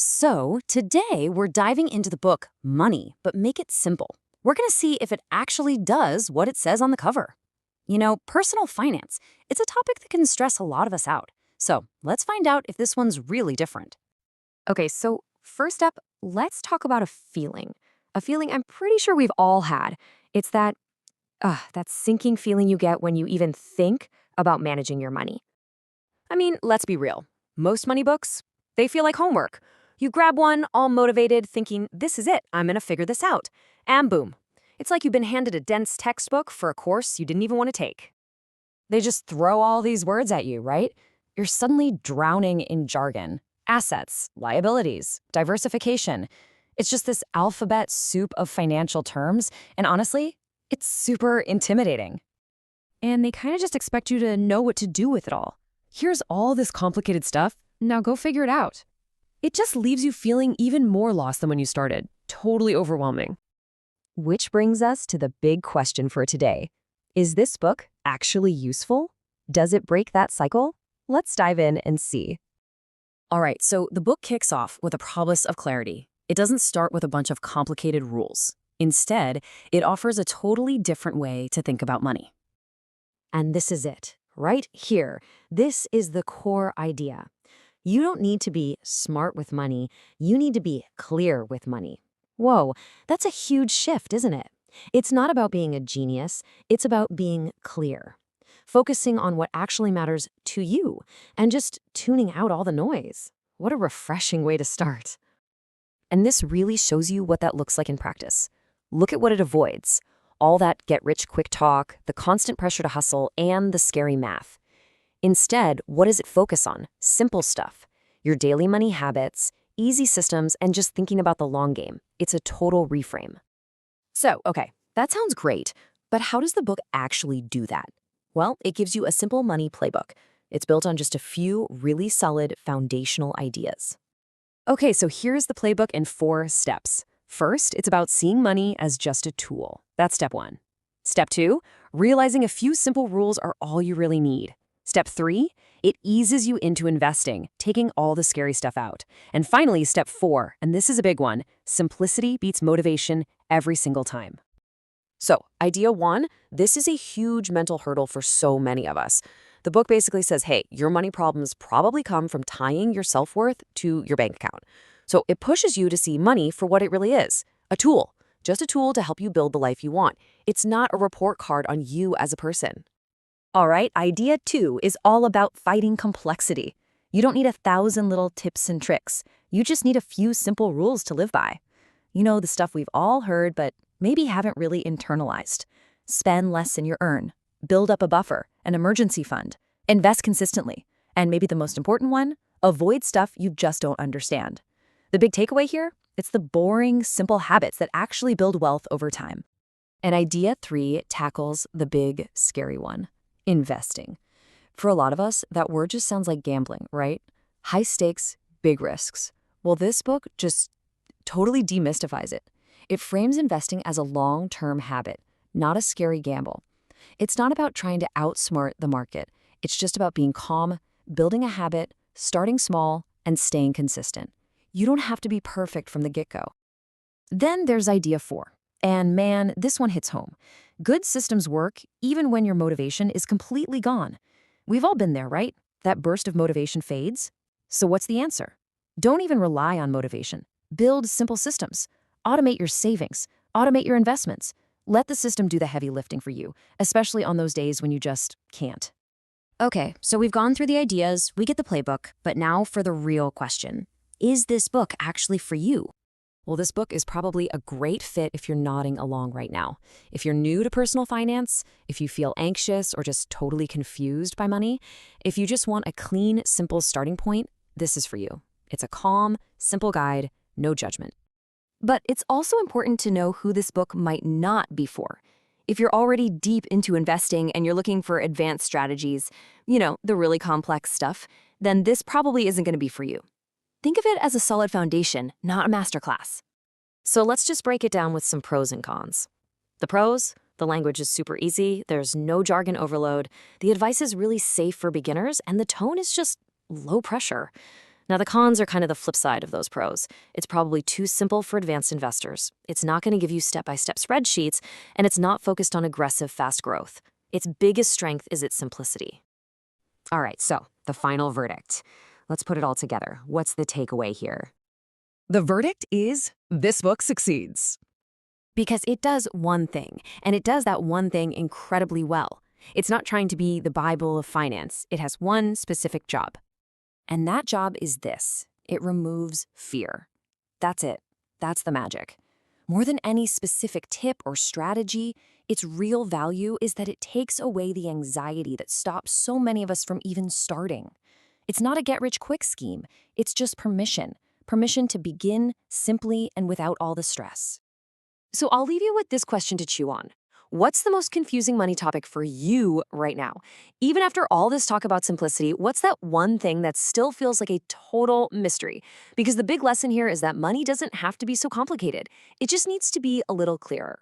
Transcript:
So, today we're diving into the book Money, but make it simple. We're going to see if it actually does what it says on the cover. Personal finance, it's a topic that can stress a lot of us out. So, let's find out if this one's really different. Okay, so first up, let's talk about a feeling. A feeling I'm pretty sure we've all had. It's that sinking feeling you get when you even think about managing your money. I mean, let's be real. Most money books, they feel like homework. You grab one, all motivated, thinking, this is it, I'm going to figure this out. And boom. It's like you've been handed a dense textbook for a course you didn't even want to take. They just throw all these words at you, right? You're suddenly drowning in jargon. Assets, liabilities, diversification. It's just this alphabet soup of financial terms, and honestly, it's super intimidating. And they kind of just expect you to know what to do with it all. Here's all this complicated stuff, now go figure it out. It just leaves you feeling even more lost than when you started. Totally overwhelming. Which brings us to the big question for today. Is this book actually useful? Does it break that cycle? Let's dive in and see. All right, so the book kicks off with a promise of clarity. It doesn't start with a bunch of complicated rules. Instead, it offers a totally different way to think about money. And this is it, right here. This is the core idea. You don't need to be smart with money. You need to be clear with money. Whoa, that's a huge shift, isn't it? It's not about being a genius. It's about being clear, focusing on what actually matters to you and just tuning out all the noise. What a refreshing way to start. And this really shows you what that looks like in practice. Look at what it avoids. All that get-rich-quick talk, the constant pressure to hustle, and the scary math. Instead, what does it focus on? Simple stuff. Your daily money habits, easy systems, and just thinking about the long game. It's a total reframe. So, okay, that sounds great, but how does the book actually do that? Well, it gives you a simple money playbook. It's built on just a few really solid foundational ideas. Okay, so here's the playbook in 4 steps. First, it's about seeing money as just a tool. That's step 1. Step 2, realizing a few simple rules are all you really need. Step 3, it eases you into investing, taking all the scary stuff out. And finally, step 4, and this is a big one, simplicity beats motivation every single time. So, idea 1, this is a huge mental hurdle for so many of us. The book basically says, hey, your money problems probably come from tying your self-worth to your bank account. So it pushes you to see money for what it really is, a tool, just a tool to help you build the life you want. It's not a report card on you as a person. All right, idea 2 is all about fighting complexity. You don't need 1,000 little tips and tricks. You just need a few simple rules to live by. You know, the stuff we've all heard, but maybe haven't really internalized. Spend less than you earn. Build up a buffer, an emergency fund. Invest consistently. And maybe the most important one, avoid stuff you just don't understand. The big takeaway here? It's the boring, simple habits that actually build wealth over time. And idea 3 tackles the big, scary one. Investing. For a lot of us, that word just sounds like gambling, right? High stakes, big risks. Well, this book just totally demystifies it. It frames investing as a long-term habit, not a scary gamble. It's not about trying to outsmart the market. It's just about being calm, building a habit, starting small, and staying consistent. You don't have to be perfect from the get-go. Then there's idea 4. And man, this one hits home. Good systems work even when your motivation is completely gone. We've all been there, right? That burst of motivation fades. So what's the answer? Don't even rely on motivation. Build simple systems. Automate your savings. Automate your investments. Let the system do the heavy lifting for you, especially on those days when you just can't. Okay, so we've gone through the ideas, we get the playbook, but now for the real question. Is this book actually for you? Well, this book is probably a great fit if you're nodding along right now. If you're new to personal finance, if you feel anxious or just totally confused by money, if you just want a clean, simple starting point, this is for you. It's a calm, simple guide, no judgment. But it's also important to know who this book might not be for. If you're already deep into investing and you're looking for advanced strategies, the really complex stuff, then this probably isn't going to be for you. Think of it as a solid foundation, not a masterclass. So let's just break it down with some pros and cons. The pros, the language is super easy, there's no jargon overload, the advice is really safe for beginners, and the tone is just low pressure. Now, the cons are kind of the flip side of those pros. It's probably too simple for advanced investors. It's not going to give you step-by-step spreadsheets, and it's not focused on aggressive, fast growth. Its biggest strength is its simplicity. All right, so the final verdict. Let's put it all together. What's the takeaway here? The verdict is this book succeeds. Because it does one thing, and it does that one thing incredibly well. It's not trying to be the Bible of finance. It has one specific job. And that job is this. It removes fear. That's it. That's the magic. More than any specific tip or strategy, its real value is that it takes away the anxiety that stops so many of us from even starting. It's not a get-rich-quick scheme. It's just permission. Permission to begin simply and without all the stress. So I'll leave you with this question to chew on. What's the most confusing money topic for you right now? Even after all this talk about simplicity, what's that one thing that still feels like a total mystery? Because the big lesson here is that money doesn't have to be so complicated. It just needs to be a little clearer.